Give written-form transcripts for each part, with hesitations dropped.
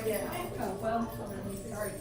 right now. Oh, well, sorry.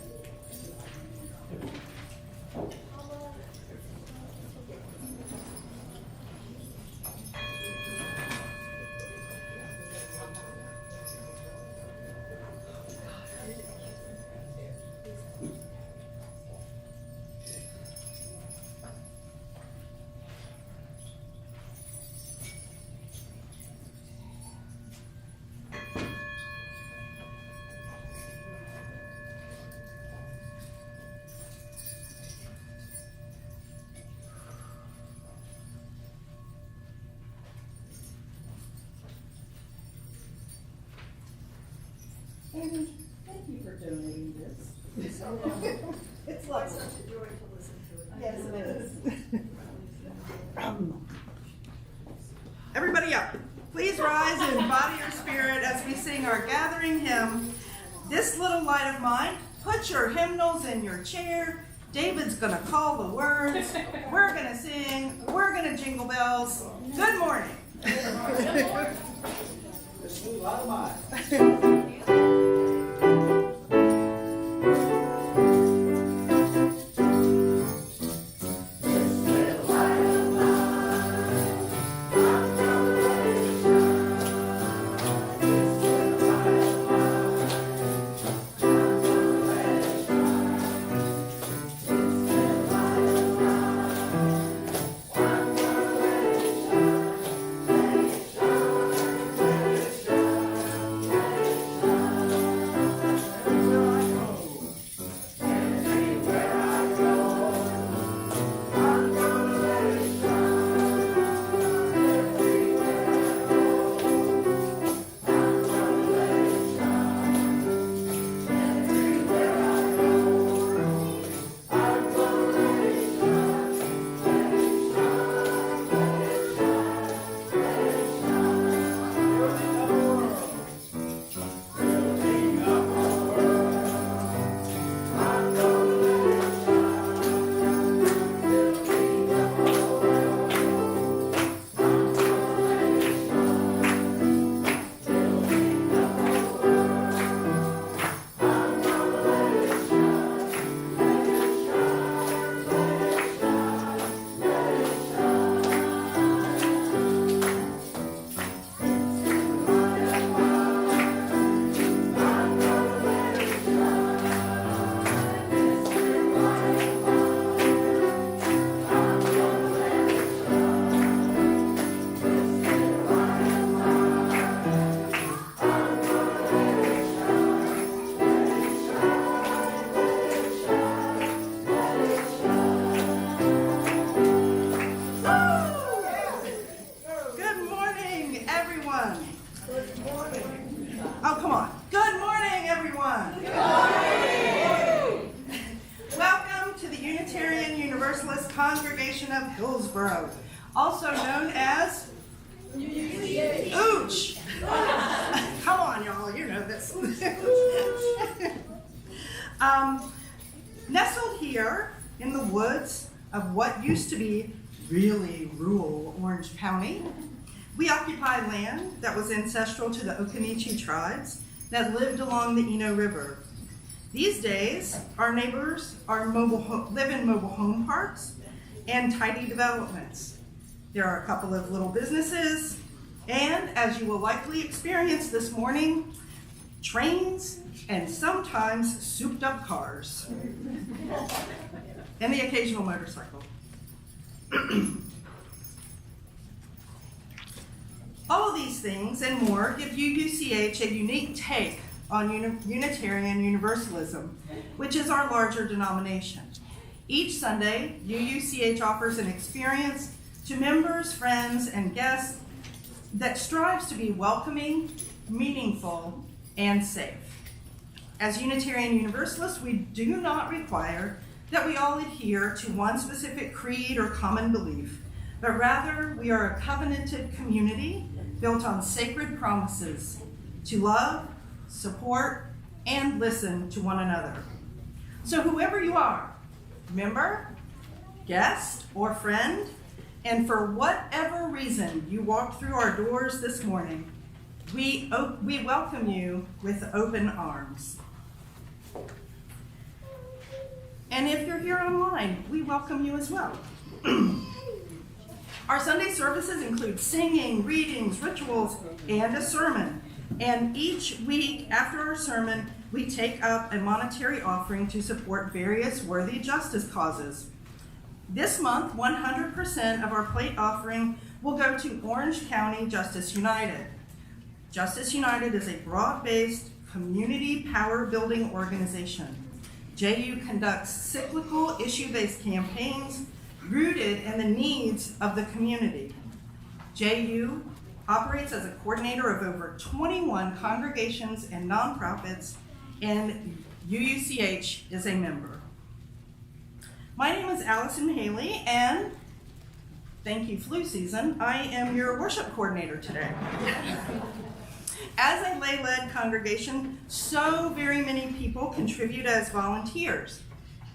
Amy, thank you for donating this. It's like such a joy to listen to it. Yes, it is. Everybody up. Please rise in body or spirit as we sing our gathering hymn, This Little Light of Mine. Put your hymnals in your chair. David's going to call the words. We're going to sing. We're going to jingle bells. Good morning. This little light of mine. Oh, come on. Good morning, everyone. Good morning. Welcome to the Unitarian Universalist Congregation of Hillsborough, also known as Ooch. Come on, y'all, you know this. Nestled here in the woods of what used to be really rural Orange County, we occupy land that was ancestral to the Occaneechi tribes that lived along the Eno River. These days, our neighbors live in mobile home parks and tidy developments. There are a couple of little businesses, and as you will likely experience this morning, trains and sometimes souped up cars, and the occasional motorcycle. All of these things and more give UUCH a unique take on Unitarian Universalism, which is our larger denomination. Each Sunday, UUCH offers an experience to members, friends, and guests that strives to be welcoming, meaningful, and safe. As Unitarian Universalists, we do not require that we all adhere to one specific creed or common belief, but rather we are a covenanted community built on sacred promises to love, support, and listen to one another. So whoever you are, member, guest, or friend, and for whatever reason you walked through our doors this morning, We welcome you with open arms. And if you're here online, we welcome you as well. Our Sunday services include singing, readings, rituals, and a sermon. And each week after our sermon, we take up a monetary offering to support various worthy justice causes. This month, 100% of our plate offering will go to Orange County Justice United. Justice United is a broad-based community power-building organization. JU conducts cyclical issue-based campaigns rooted in the needs of the community. JU operates as a coordinator of over 21 congregations and nonprofits, and UUCH is a member. My name is Allison Haley, and thank you, flu season, I am your worship coordinator today. As a lay-led congregation, so very many people contribute as volunteers.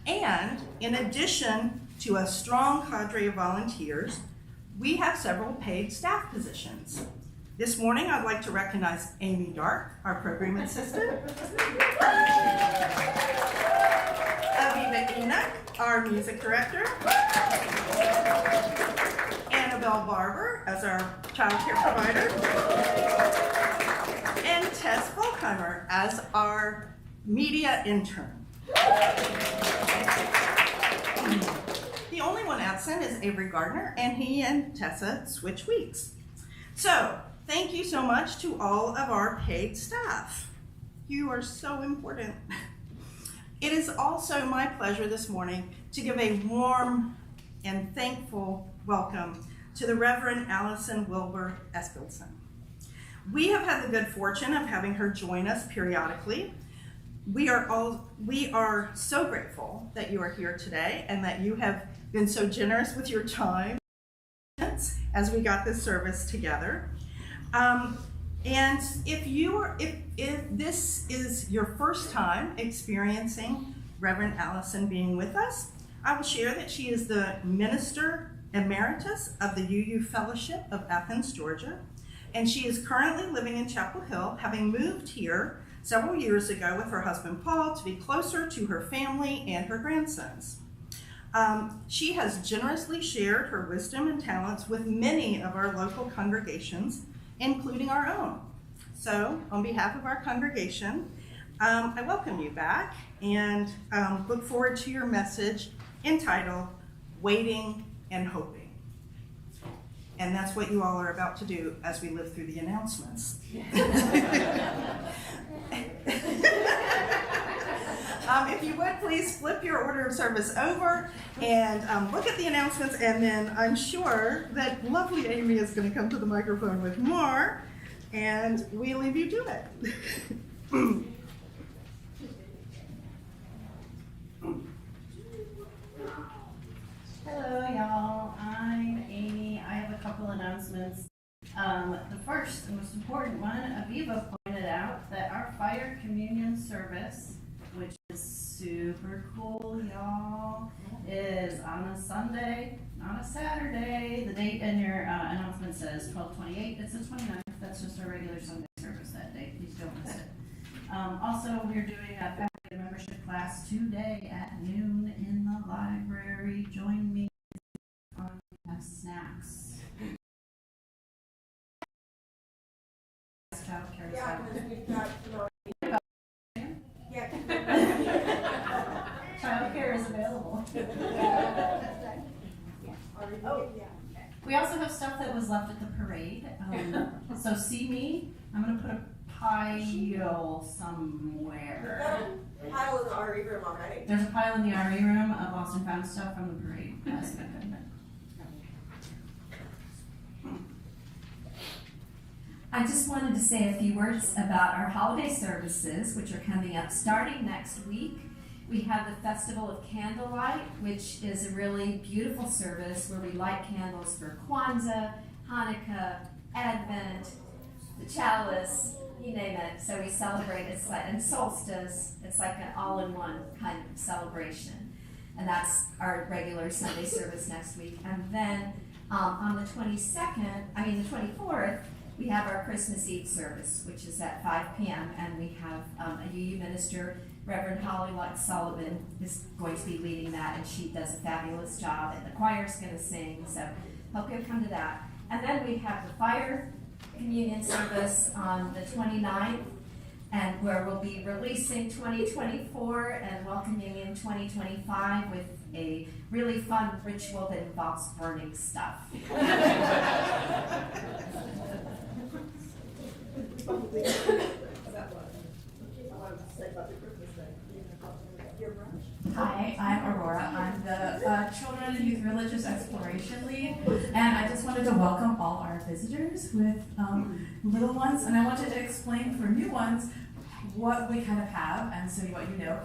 And in addition to a strong cadre of volunteers, we have several paid staff positions. This morning, I'd like to recognize Amy Dark, our program assistant. Aviva Enoch, our music director. Annabelle Barber as our child care provider. And Tess Volkheimer as our media intern. The only one absent is Avery Gardner, and he and Tessa switch weeks. So, thank you so much to all of our paid staff. You are so important. It is also my pleasure this morning to give a warm and thankful welcome to the Reverend Allison Wilbur Eskildson. We have had the good fortune of having her join us periodically. We are so grateful that you are here today and that you have been so generous with your time as we got this service together. And if this is your first time experiencing Reverend Allison being with us, I will share that she is the Minister Emeritus of the UU Fellowship of Athens, Georgia. And she is currently living in Chapel Hill, having moved here several years ago with her husband Paul to be closer to her family and her grandsons. She has generously shared her wisdom and talents with many of our local congregations, including our own. So, on behalf of our congregation, I welcome you back and look forward to your message entitled Waiting and Hoping. And that's what you all are about to do as we live through the announcements. If you would, please flip your order of service over and look at the announcements, and then I'm sure that lovely Amy is going to come to the microphone with more, and we leave you to it. Hello, y'all. I'm Amy. I have a couple announcements. The first and most important one, Aviva pointed out that our fire communion service, which is super cool, y'all, is on a Sunday, not a Saturday. The date in your announcement says 12/28. It's the 29th. That's just our regular Sunday service that day. Please don't miss it. Also, we're doing a faculty membership class today at noon in the library. Join me. Have snacks. Child care. Yeah, because we've got, yeah. Child care is available. Oh, yeah. We also have stuff that was left at the parade. So see me. I'm going to put a pile somewhere. Pile in the RE room already. There's a pile in the RE room of Boston Found stuff from the parade. Yes, I just wanted to say a few words about our holiday services, which are coming up starting next week. We have the Festival of Candlelight, which is a really beautiful service where we light candles for Kwanzaa, Hanukkah, Advent, the chalice, you name it. So we celebrate, it's like, and solstice, it's like an all-in-one kind of celebration. And that's our regular Sunday service next week. And then on the 24th, we have our Christmas Eve service, which is at 5 p.m., and we have a UU minister, Reverend Holly Sullivan, is going to be leading that, and she does a fabulous job, and the choir's going to sing, so hope you'll come to that. And then we have the fire communion service on the 29th, and where we'll be releasing 2024 and welcoming in 2025 with a really fun ritual that involves burning stuff. Is that what? I wanted to say about the Christmas thing. Your brunch? Hi, I'm Aurora. I'm the Children and Youth Religious Exploration Lead, and I just wanted to welcome all our visitors with little ones, and I wanted to explain for new ones what we kind of have, and so what you know.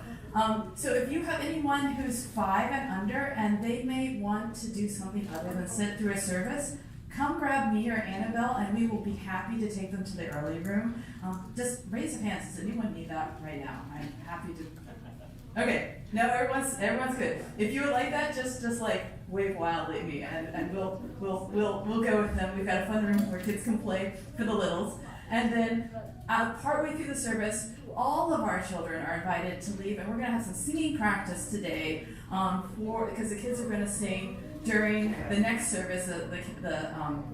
So if you have anyone who's 5 and under, and they may want to do something other than sit through a service, come grab me or Annabelle, and we will be happy to take them to the early room. Just raise your hands. Does anyone need that right now? I'm happy to. Okay, no, everyone's good. If you would like that, just like wave wildly at me, and we'll go with them. We've got a fun room where kids can play for the littles, and then partway through the service, all of our children are invited to leave, and we're going to have some singing practice today because the kids are going to sing during the next service, the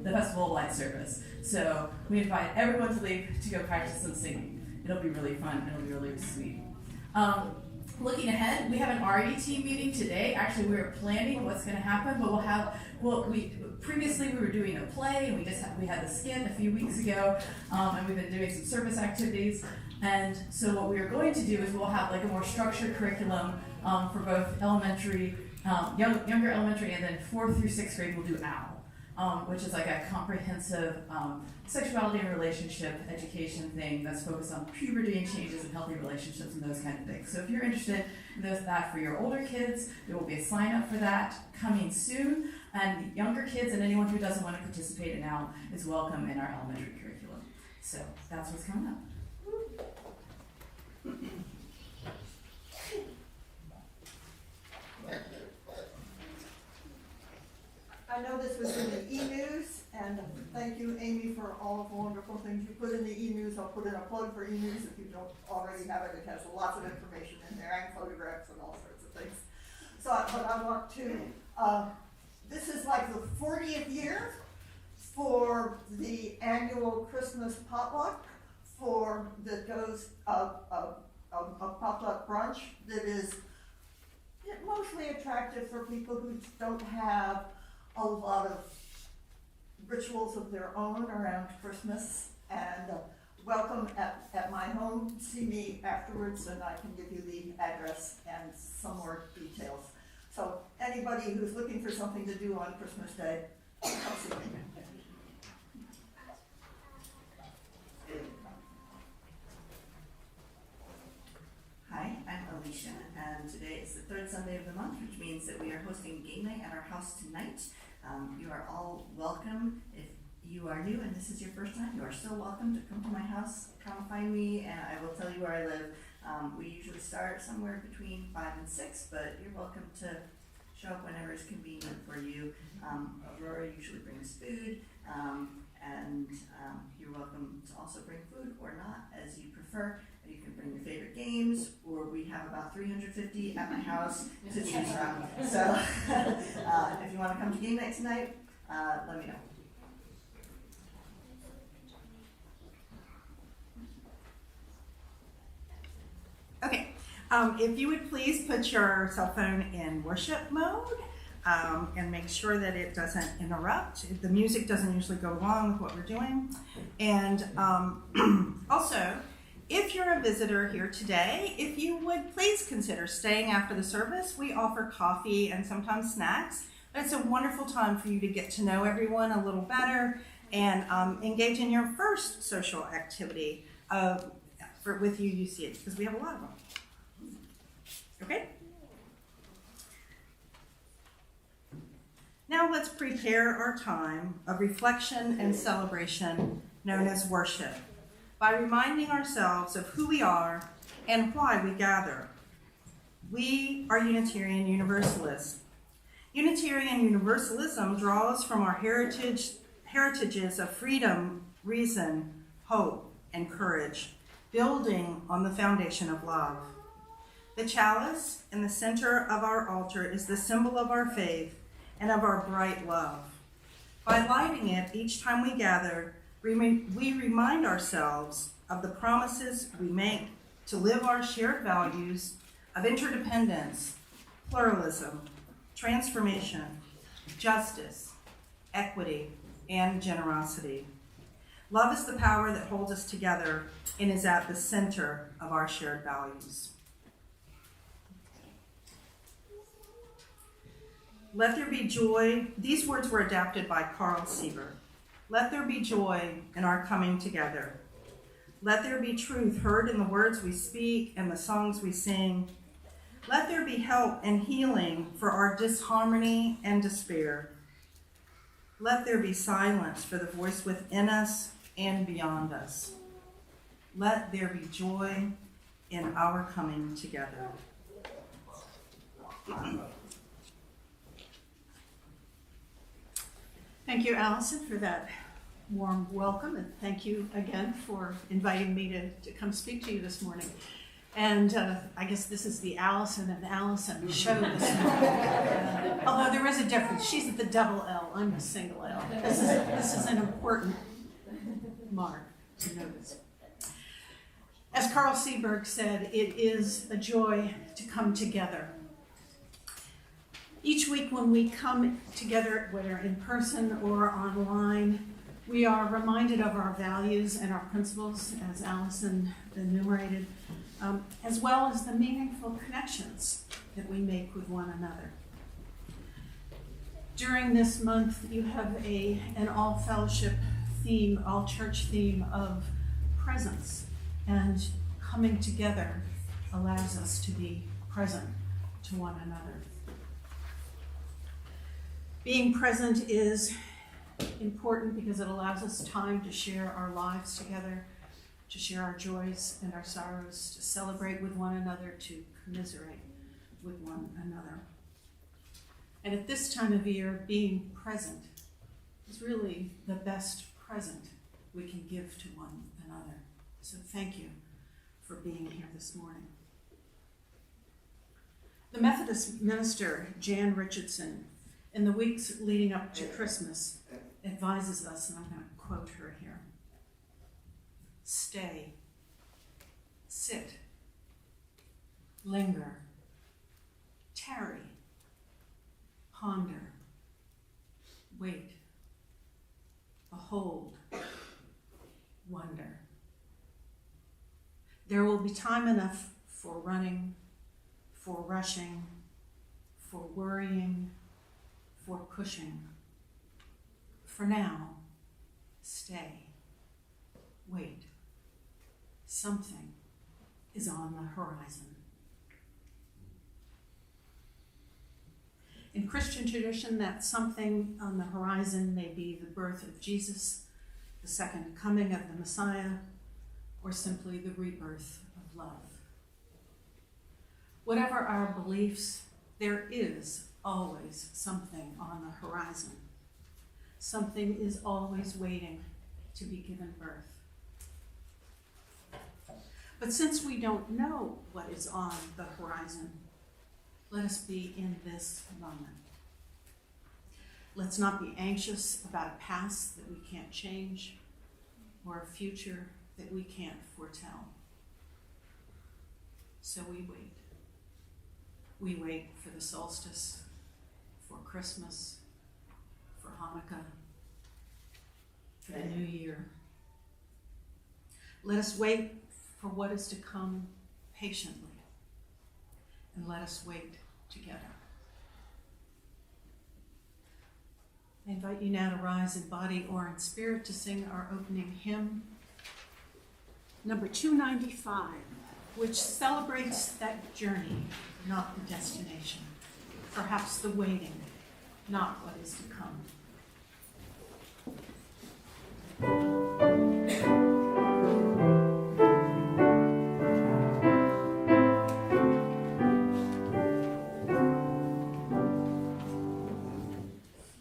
Festival of Light service. So we invite everyone to leave to go practice some singing. It'll be really fun. It'll be really sweet. Looking ahead, we have an RET meeting today. Actually, we were planning what's going to happen, but previously we were doing a play, and we had the skit a few weeks ago, and we've been doing some service activities. And so what we are going to do is we'll have like a more structured curriculum for both elementary, younger elementary, and then 4th through 6th grade we'll do OWL, which is like a comprehensive sexuality and relationship education thing that's focused on puberty and changes in healthy relationships and those kind of things. So if you're interested in that for your older kids, there will be a sign up for that coming soon. And younger kids and anyone who doesn't want to participate in OWL is welcome in our elementary curriculum. So that's what's coming up. I know this was in the e-news, and thank you, Amy, for all of the wonderful things you put in the e-news. I'll put in a plug for e-news if you don't already have it. It has lots of information in there and photographs and all sorts of things. So, but I want to, this is like the 40th year for the annual Christmas potluck that goes a potluck brunch that is mostly attractive for people who don't have a lot of rituals of their own around Christmas. And welcome at my home. See me afterwards, and I can give you the address and some more details. So anybody who's looking for something to do on Christmas Day, come see me. Hi, I'm Alicia, and today is the 3rd Sunday of the month, which means that we are hosting game night at our house tonight. You are all welcome. If you are new and this is your first time, you are still welcome to come to my house, come find me, and I will tell you where I live. We usually start somewhere between 5 and 6, but you're welcome to show up whenever it's convenient for you. Aurora usually brings food, and you're welcome to also bring food or not, as you prefer. You can bring your favorite games, or we have about 350 at my house to choose from. So if you want to come to game night tonight, let me know. Okay, if you would please put your cell phone in worship mode and make sure that it doesn't interrupt. The music doesn't usually go along with what we're doing. And also, if you're a visitor here today, if you would please consider staying after the service. We offer coffee and sometimes snacks. But it's a wonderful time for you to get to know everyone a little better and engage in your first social activity with UUCH, because we have a lot of them. Okay? Now let's prepare our time of reflection and celebration known as worship, by reminding ourselves of who we are and why we gather. We are Unitarian Universalists. Unitarian Universalism draws from our heritages of freedom reason, hope, and courage, building on the foundation of love. The chalice in the center of our altar is the symbol of our faith and of our bright love. By lighting it each time we gather, we remind ourselves of the promises we make to live our shared values of interdependence, pluralism, transformation, justice, equity, and generosity. Love is the power that holds us together and is at the center of our shared values. Let there be joy. These words were adapted by Carl Sieber. Let there be joy in our coming together. Let there be truth heard in the words we speak and the songs we sing. Let there be help and healing for our disharmony and despair. Let there be silence for the voice within us and beyond us. Let there be joy in our coming together. Thank you, Allison, for that warm welcome, and thank you again for inviting me to come speak to you this morning. And I guess this is the Allison and Allison show this morning. Although there is a difference. She's at the double L, I'm a single L. This is an important mark to notice. As Carl Seberg said, it is a joy to come together. Each week when we come together, whether in person or online, we are reminded of our values and our principles, as Allison enumerated, as well as the meaningful connections that we make with one another. During this month, you have an all-fellowship theme, all-church theme of presence, and coming together allows us to be present to one another. Being present is important because it allows us time to share our lives together, to share our joys and our sorrows, to celebrate with one another, to commiserate with one another. And at this time of year, being present is really the best present we can give to one another. So thank you for being here this morning. The Methodist minister, Jan Richardson, in the weeks leading up to Christmas, advises us, and I'm going to quote her here: stay, sit, linger, tarry, ponder, wait, behold, wonder. There will be time enough for running, for rushing, for worrying, for pushing. For now, stay, wait. Something is on the horizon. In Christian tradition, that something on the horizon may be the birth of Jesus, the second coming of the Messiah, or simply the rebirth of love. Whatever our beliefs, there is always something on the horizon. Something is always waiting to be given birth. But since we don't know what is on the horizon, let us be in this moment. Let's not be anxious about a past that we can't change or a future that we can't foretell. So we wait. We wait for the solstice, for Christmas, for Hanukkah, for the new year. Let us wait for what is to come patiently, and let us wait together. I invite you now to rise in body or in spirit to sing our opening hymn, number 295, which celebrates that journey, not the destination, perhaps the waiting, not what is to come.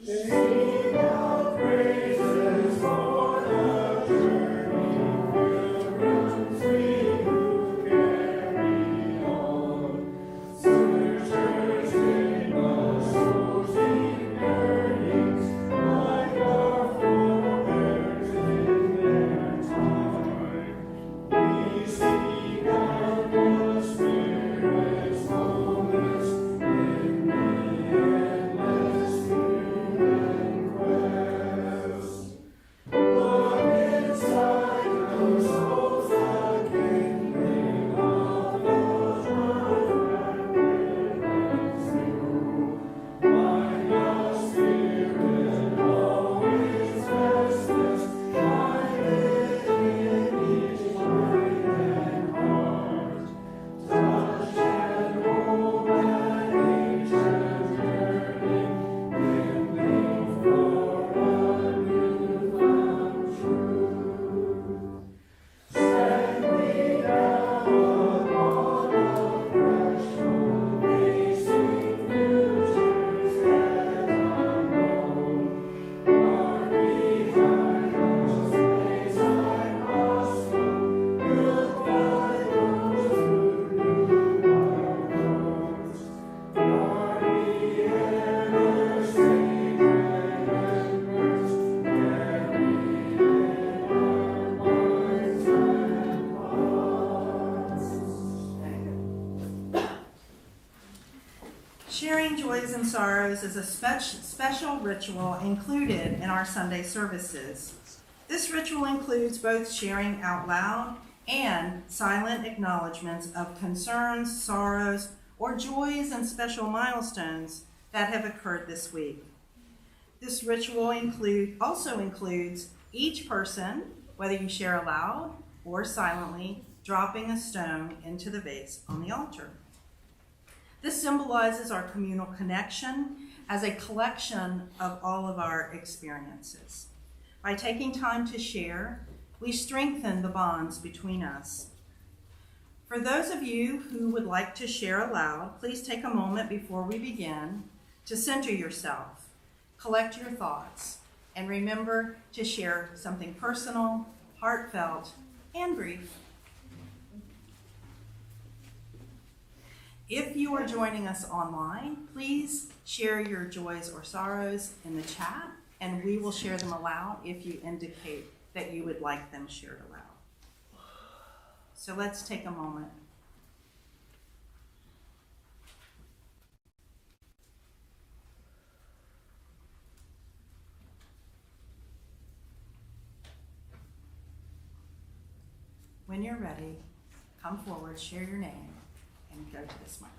Sing our praises for the Sharing joys and sorrows is a special ritual included in our Sunday services. This ritual includes both sharing out loud and silent acknowledgments of concerns, sorrows, or joys and special milestones that have occurred this week. This ritual also includes each person, whether you share aloud or silently, dropping a stone into the vase on the altar. This symbolizes our communal connection as a collection of all of our experiences. By taking time to share, we strengthen the bonds between us. For those of you who would like to share aloud, please take a moment before we begin to center yourself, collect your thoughts, and remember to share something personal, heartfelt, and brief. If you are joining us online, please share your joys or sorrows in the chat, and we will share them aloud if you indicate that you would like them shared aloud. So let's take a moment. When you're ready, come forward, share your name, and go to this microphone.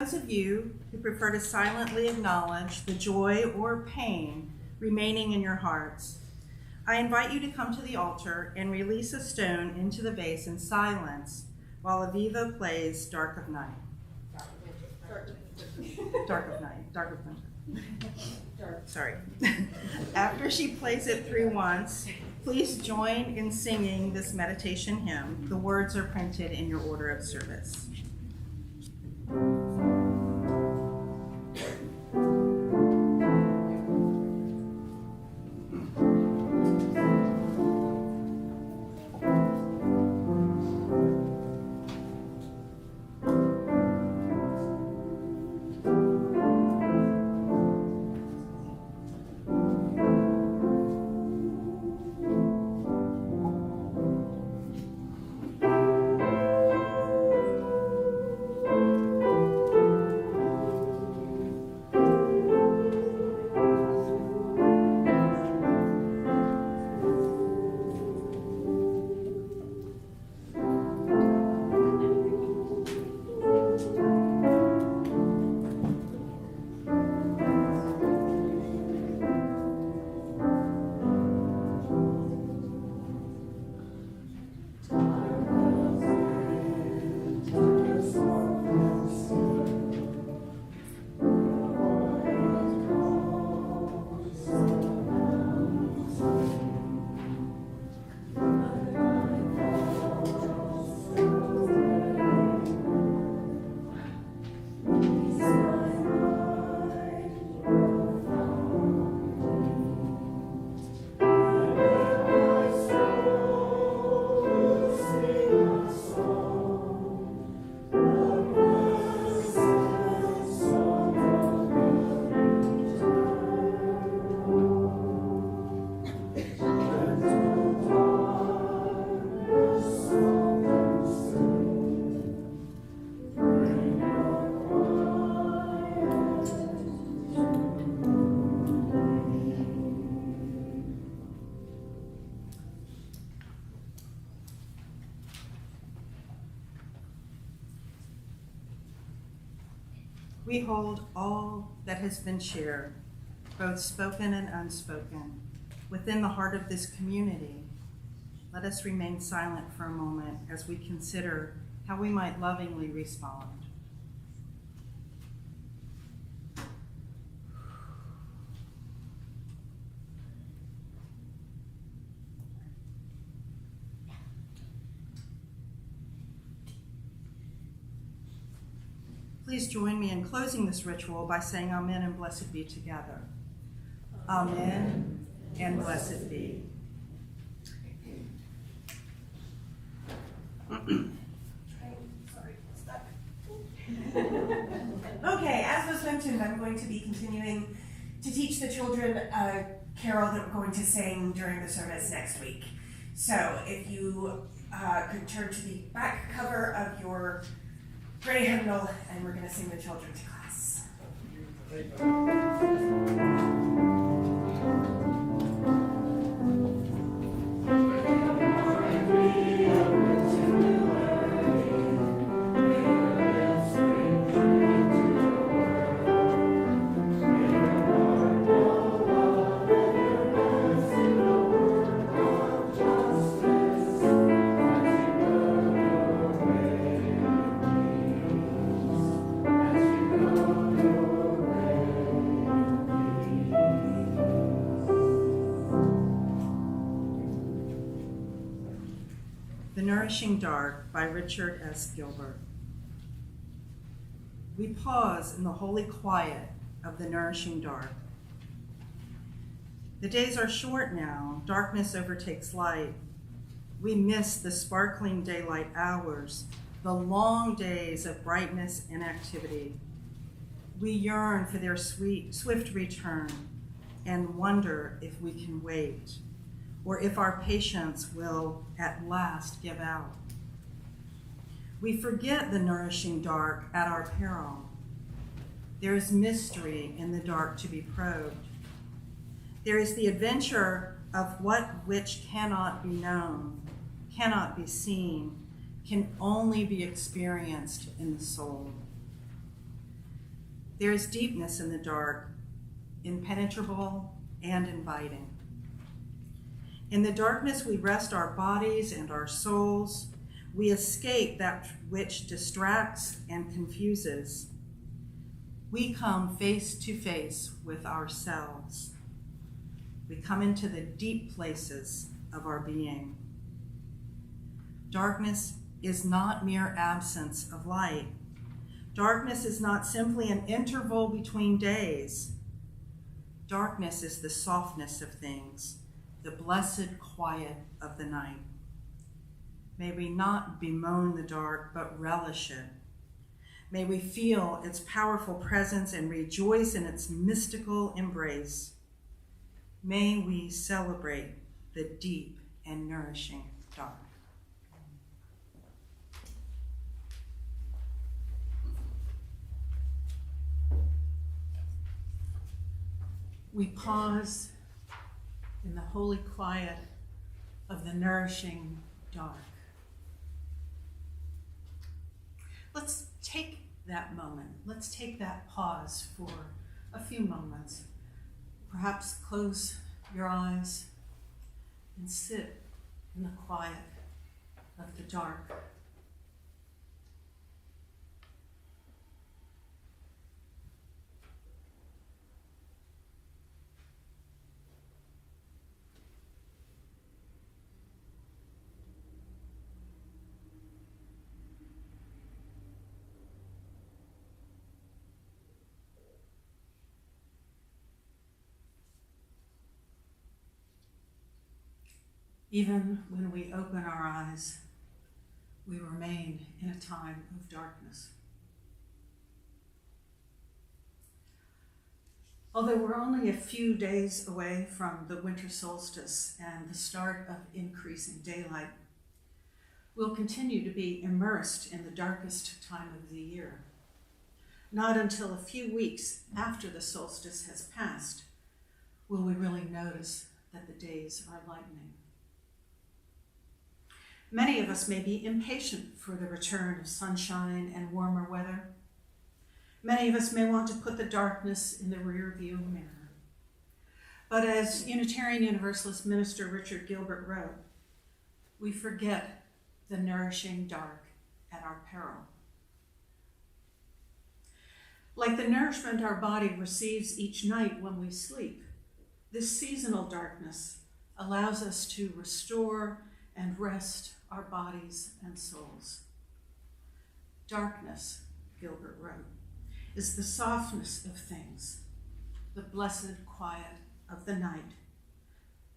Those of you who prefer to silently acknowledge the joy or pain remaining in your hearts, I invite you to come to the altar and release a stone into the vase in silence while Aviva plays Dark of Night. Dark of Night. Sorry. After she plays it through once, please join in singing this meditation hymn. The words are printed in your order of service. We hold all that has been shared, both spoken and unspoken, within the heart of this community. Let us remain silent for a moment as we consider how we might lovingly respond. Please join me in closing this ritual by saying Amen and blessed be together. Amen and blessed be. Okay, as was mentioned, I'm going to be continuing to teach the children a carol that we're going to sing during the service next week. So if you could turn to the back cover of your gray hymnal, and we're going to sing the children to class. Nourishing Dark by Richard S. Gilbert. We pause in the holy quiet of the nourishing dark. The days are short now, darkness overtakes light. We miss the sparkling daylight hours, the long days of brightness and activity. We yearn for their swift return and wonder if we can wait, or if our patience will at last give out. We forget the nourishing dark at our peril. There is mystery in the dark to be probed. There is the adventure of which cannot be known, cannot be seen, can only be experienced in the soul. There is deepness in the dark, impenetrable and inviting. In the darkness, we rest our bodies and our souls. We escape that which distracts and confuses. We come face to face with ourselves. We come into the deep places of our being. Darkness is not mere absence of light. Darkness is not simply an interval between days. Darkness is the softness of things, the blessed quiet of the night. May we not bemoan the dark, but relish it. May we feel its powerful presence and rejoice in its mystical embrace. May we celebrate the deep and nourishing dark. We pause in the holy quiet of the nourishing dark. Let's take that moment. Let's take that pause for a few moments. Perhaps close your eyes and sit in the quiet of the dark. Even when we open our eyes, we remain in a time of darkness. Although we're only a few days away from the winter solstice and the start of increasing daylight, we'll continue to be immersed in the darkest time of the year. Not until a few weeks after the solstice has passed will we really notice that the days are lightening. Many of us may be impatient for the return of sunshine and warmer weather. Many of us may want to put the darkness in the rear-view mirror. But as Unitarian Universalist minister Richard Gilbert wrote, we forget the nourishing dark at our peril. Like the nourishment our body receives each night when we sleep, this seasonal darkness allows us to restore and rest our bodies and souls. Darkness, Gilbert wrote, is the softness of things, the blessed quiet of the night,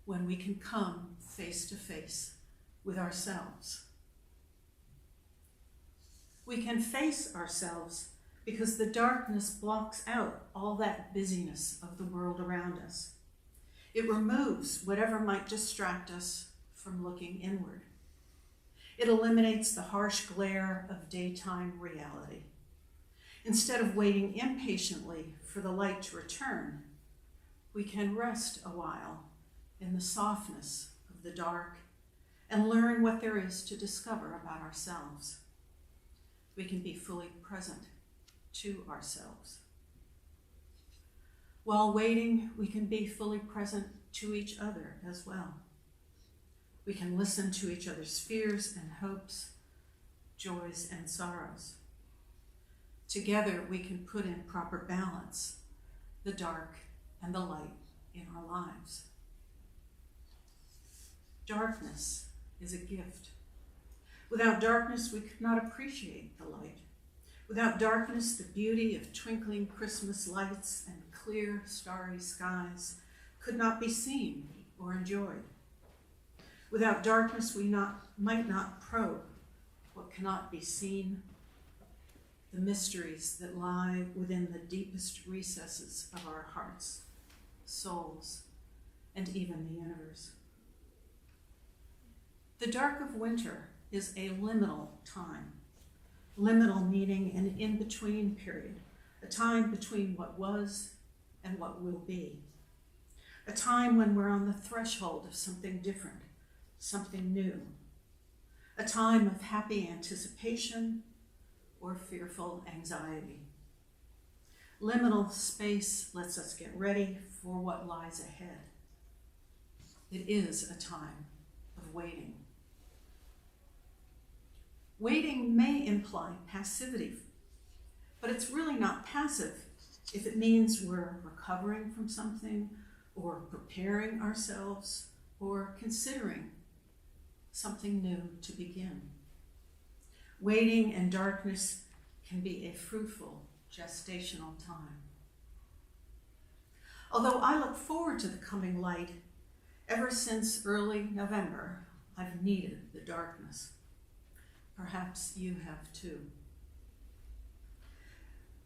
when we can come face to face with ourselves. We can face ourselves because the darkness blocks out all that busyness of the world around us. It removes whatever might distract us from looking inward. It eliminates the harsh glare of daytime reality. Instead of waiting impatiently for the light to return, we can rest a while in the softness of the dark and learn what there is to discover about ourselves. We can be fully present to ourselves. While waiting, we can be fully present to each other as well. We can listen to each other's fears and hopes, joys and sorrows. Together, we can put in proper balance the dark and the light in our lives. Darkness is a gift. Without darkness, we could not appreciate the light. Without darkness, the beauty of twinkling Christmas lights and clear, starry skies could not be seen or enjoyed. Without darkness, we might not probe what cannot be seen, the mysteries that lie within the deepest recesses of our hearts, souls, and even the universe. The dark of winter is a liminal time. Liminal meaning an in-between period, a time between what was and what will be. A time when we're on the threshold of something different, something new. A time of happy anticipation or fearful anxiety. Liminal space lets us get ready for what lies ahead. It is a time of waiting. Waiting may imply passivity, but it's really not passive if it means we're recovering from something or preparing ourselves or considering something new to begin. Waiting and darkness can be a fruitful gestational time. Although I look forward to the coming light, ever since early November, I've needed the darkness. Perhaps you have too.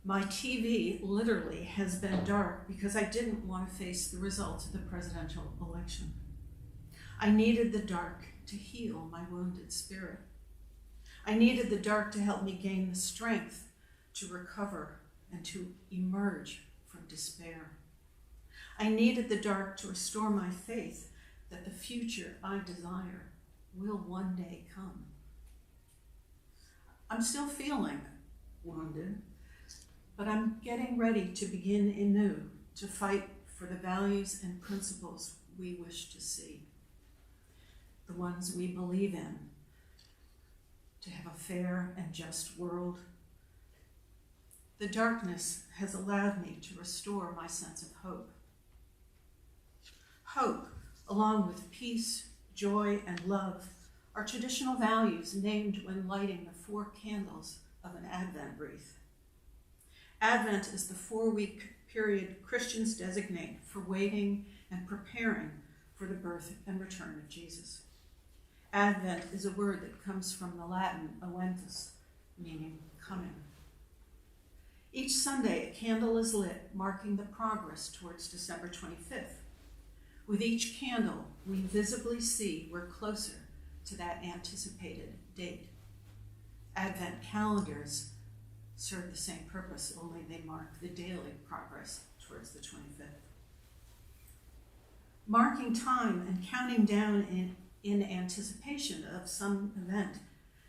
My TV literally has been dark because I didn't want to face the results of the presidential election. I needed the dark to heal my wounded spirit. I needed the dark to help me gain the strength to recover and to emerge from despair. I needed the dark to restore my faith that the future I desire will one day come. I'm still feeling wounded, but I'm getting ready to begin anew, to fight for the values and principles we wish to see, the ones we believe in, to have a fair and just world. The darkness has allowed me to restore my sense of hope. Hope, along with peace, joy, and love, are traditional values named when lighting the 4 candles of an Advent wreath. Advent is the 4-week period Christians designate for waiting and preparing for the birth and return of Jesus. Advent is a word that comes from the Latin aventus, meaning coming. Each Sunday, a candle is lit, marking the progress towards December 25th. With each candle, we visibly see we're closer to that anticipated date. Advent calendars serve the same purpose, only they mark the daily progress towards the 25th. Marking time and counting down in anticipation of some event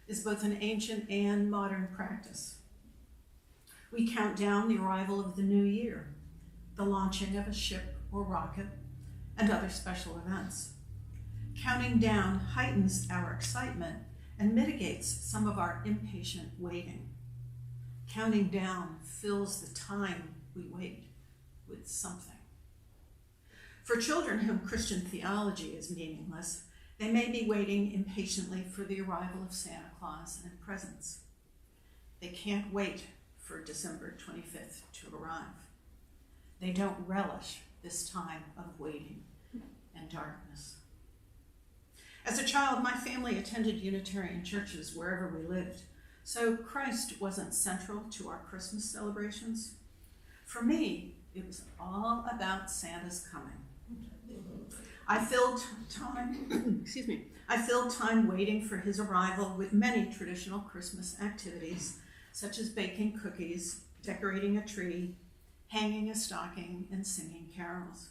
is both an ancient and modern practice. We count down the arrival of the new year, the launching of a ship or rocket, and other special events. Counting down heightens our excitement and mitigates some of our impatient waiting. Counting down fills the time we wait with something. For children whom Christian theology is meaningless, they may be waiting impatiently for the arrival of Santa Claus and presents. They can't wait for December 25th to arrive. They don't relish this time of waiting and darkness. As a child, my family attended Unitarian churches wherever we lived, so Christ wasn't central to our Christmas celebrations. For me, it was all about Santa's coming. I filled time waiting for his arrival with many traditional Christmas activities, such as baking cookies, decorating a tree, hanging a stocking, and singing carols.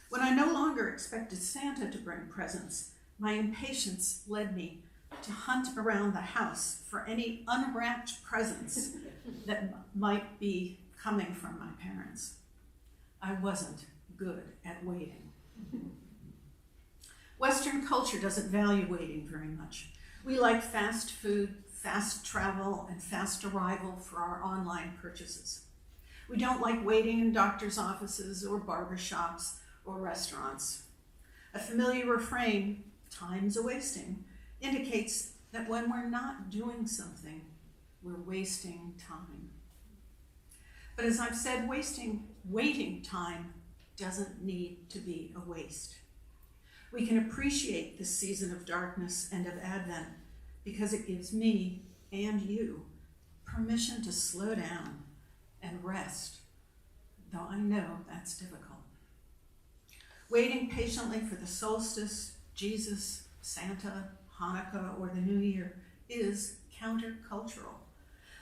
When I no longer expected Santa to bring presents, my impatience led me to hunt around the house for any unwrapped presents that might be coming from my parents. I wasn't good at waiting. Western culture doesn't value waiting very much. We like fast food, fast travel, and fast arrival for our online purchases. We don't like waiting in doctor's offices or barber shops or restaurants. A familiar refrain, "Time's a-wasting," indicates that when we're not doing something, we're wasting time. But as I've said, waiting time doesn't need to be a waste. We can appreciate this season of darkness and of Advent because it gives me and you permission to slow down and rest, though I know that's difficult. Waiting patiently for the solstice, Jesus, Santa, Hanukkah, or the New Year is countercultural.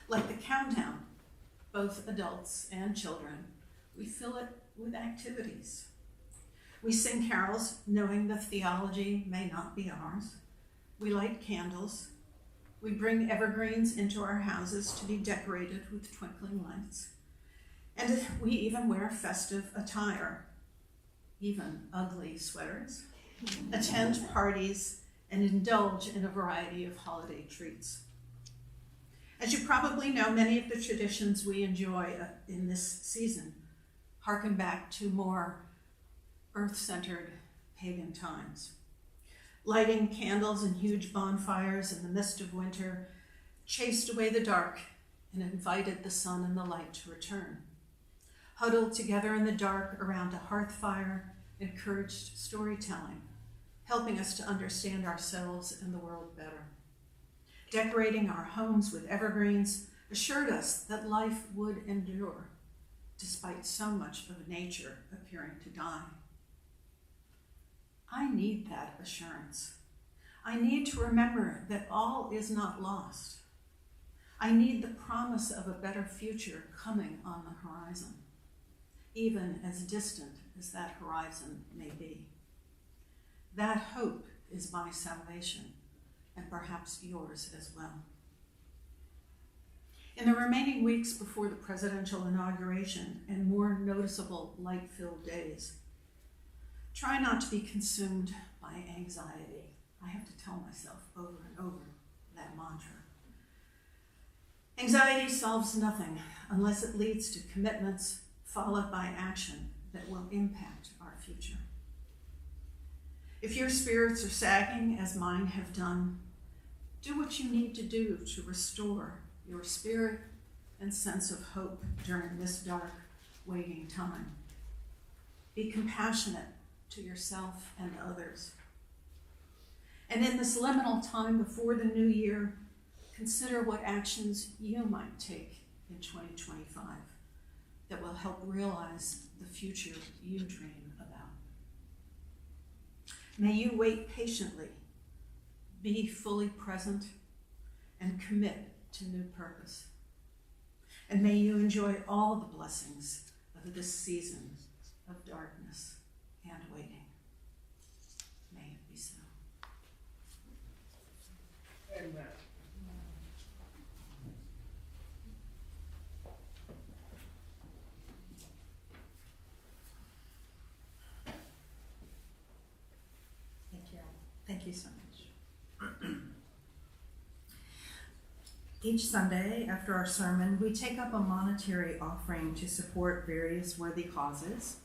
Like the countdown, both adults and children, we fill it with activities. We sing carols knowing the theology may not be ours. We light candles. We bring evergreens into our houses to be decorated with twinkling lights. And we even wear festive attire, even ugly sweaters, attend parties, and indulge in a variety of holiday treats. As you probably know, many of the traditions we enjoy in this season harken back to more earth-centered pagan times. Lighting candles and huge bonfires in the mist of winter chased away the dark and invited the sun and the light to return. Huddled together in the dark around a hearth fire encouraged storytelling, helping us to understand ourselves and the world better. Decorating our homes with evergreens assured us that life would endure, despite so much of nature appearing to die. I need that assurance. I need to remember that all is not lost. I need the promise of a better future coming on the horizon, even as distant as that horizon may be. That hope is my salvation, and perhaps yours as well. In the remaining weeks before the presidential inauguration and more noticeable light-filled days, try not to be consumed by anxiety. I have to tell myself over and over that mantra. Anxiety solves nothing unless it leads to commitments followed by action that will impact our future. If your spirits are sagging, as mine have done, do what you need to do to restore your spirit and sense of hope during this dark, waiting time. Be compassionate to yourself and others. And in this liminal time before the new year, consider what actions you might take in 2025 that will help realize the future you dream about. May you wait patiently, be fully present, and commit to new purpose. And may you enjoy all the blessings of this season of darkness and waiting. May it be so. Amen. Thank you so much. Each Sunday after our sermon, we take up a monetary offering to support various worthy causes.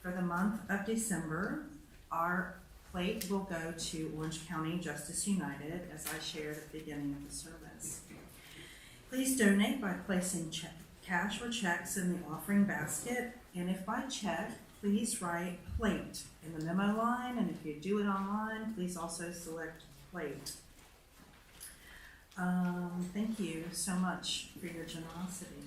For the month of December, our plate will go to Orange County Justice United, as I shared at the beginning of the service. Please donate by placing cash or checks in the offering basket, and if by check, please write plate in the memo line, and if you do it online, please also select plate. Thank you so much for your generosity.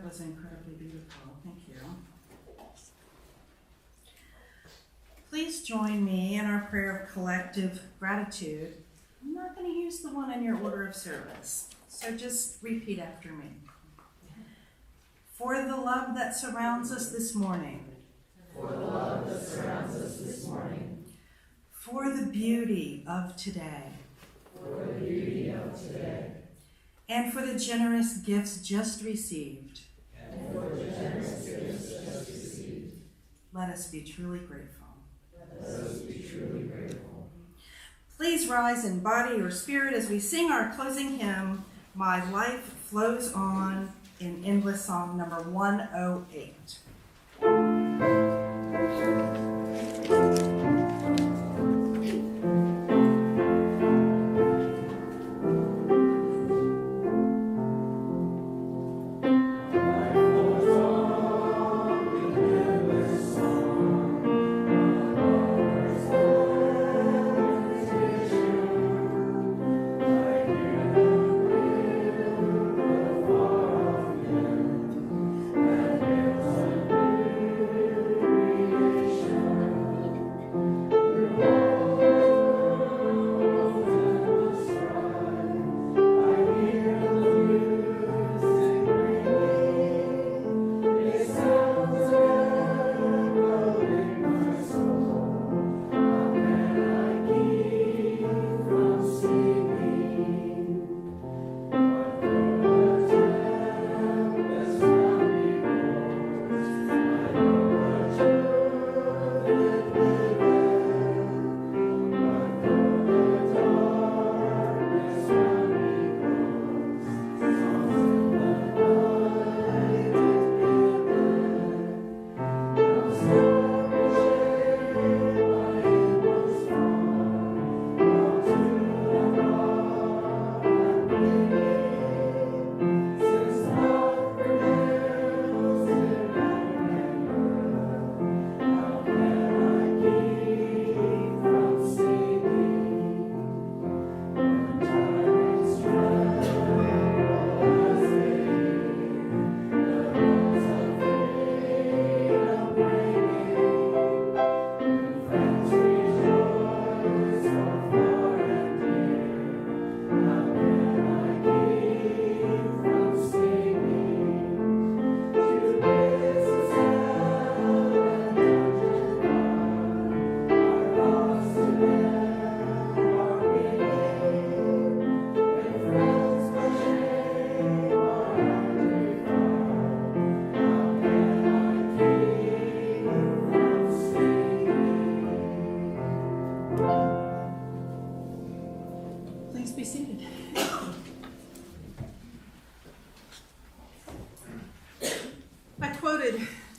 was incredibly beautiful. Thank you. Please join me in our prayer of collective gratitude. I'm not going to use the one in your order of service, so just repeat after me. For the love that surrounds us this morning. For the love that surrounds us this morning. For the beauty of today. For the beauty of today. And for the generous gifts just received. And for the generous gifts just received. Let us be truly grateful. Let us be truly grateful. Please rise in body or spirit as we sing our closing hymn, My Life Flows On, in Endless Song number 108.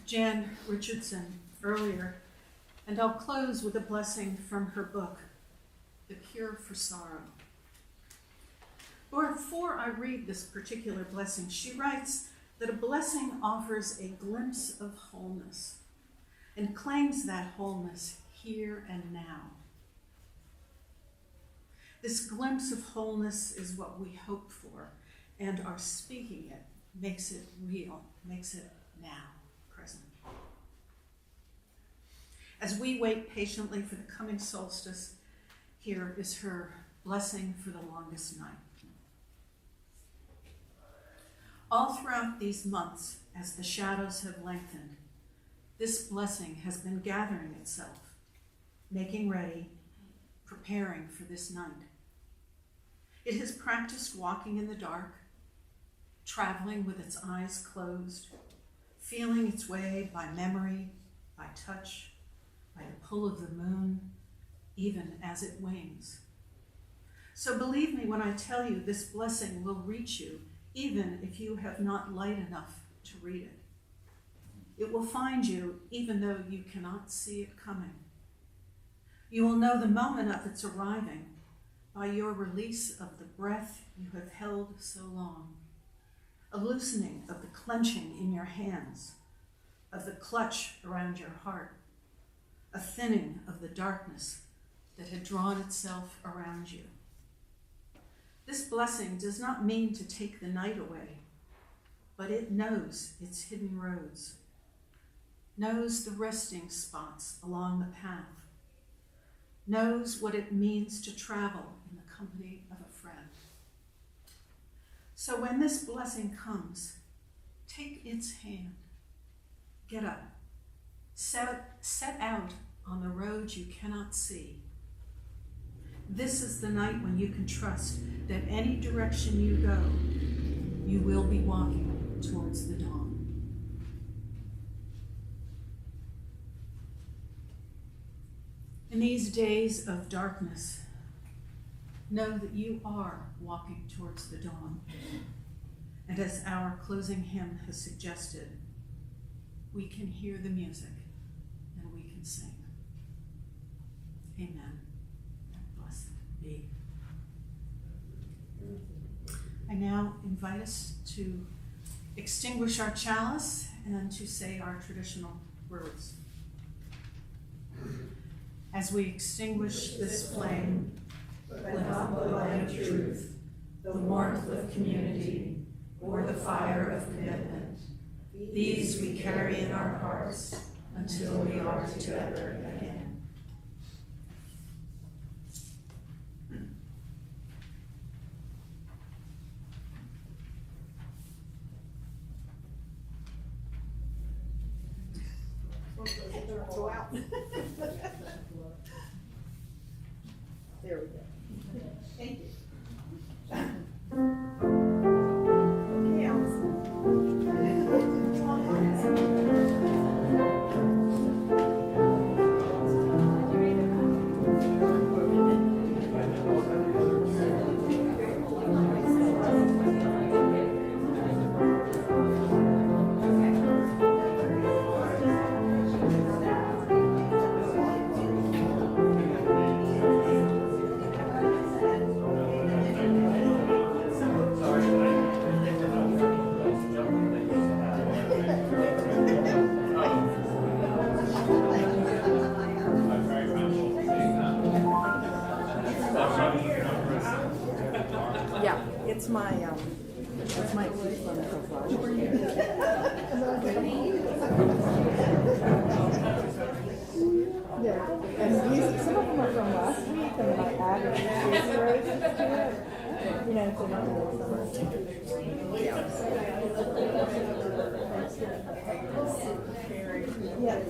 Jan Richardson earlier, and I'll close with a blessing from her book, The Cure for Sorrow. Or before I read this particular blessing, she writes that a blessing offers a glimpse of wholeness and claims that wholeness here and now. This glimpse of wholeness is what we hope for, and our speaking it makes it real, makes it now. As we wait patiently for the coming solstice, here is her blessing for the longest night. All throughout these months, as the shadows have lengthened, this blessing has been gathering itself, making ready, preparing for this night. It has practiced walking in the dark, traveling with its eyes closed, feeling its way by memory, by touch, by the pull of the moon, even as it wanes. So believe me when I tell you this blessing will reach you, even if you have not light enough to read it. It will find you even though you cannot see it coming. You will know the moment of its arriving by your release of the breath you have held so long, a loosening of the clenching in your hands, of the clutch around your heart, a thinning of the darkness that had drawn itself around you. This blessing does not mean to take the night away, but it knows its hidden roads, knows the resting spots along the path, knows what it means to travel in the company of a friend. So when this blessing comes, take its hand, get up, set out on the road you cannot see. This is the night when you can trust that any direction you go, you will be walking towards the dawn. In these days of darkness, know that you are walking towards the dawn. And as our closing hymn has suggested, we can hear the music and we can sing. Amen. Blessed be. I now invite us to extinguish our chalice and to say our traditional words. As we extinguish this flame, let not the light of truth, the warmth of community, or the fire of commitment, these we carry in our hearts until we are together again. Go out. There we go. Thank you. Okay, Yeah, it's my profile. Yeah, and these, some of them are from last week, and then I added the roses to it. You know, so not the summer. Yeah.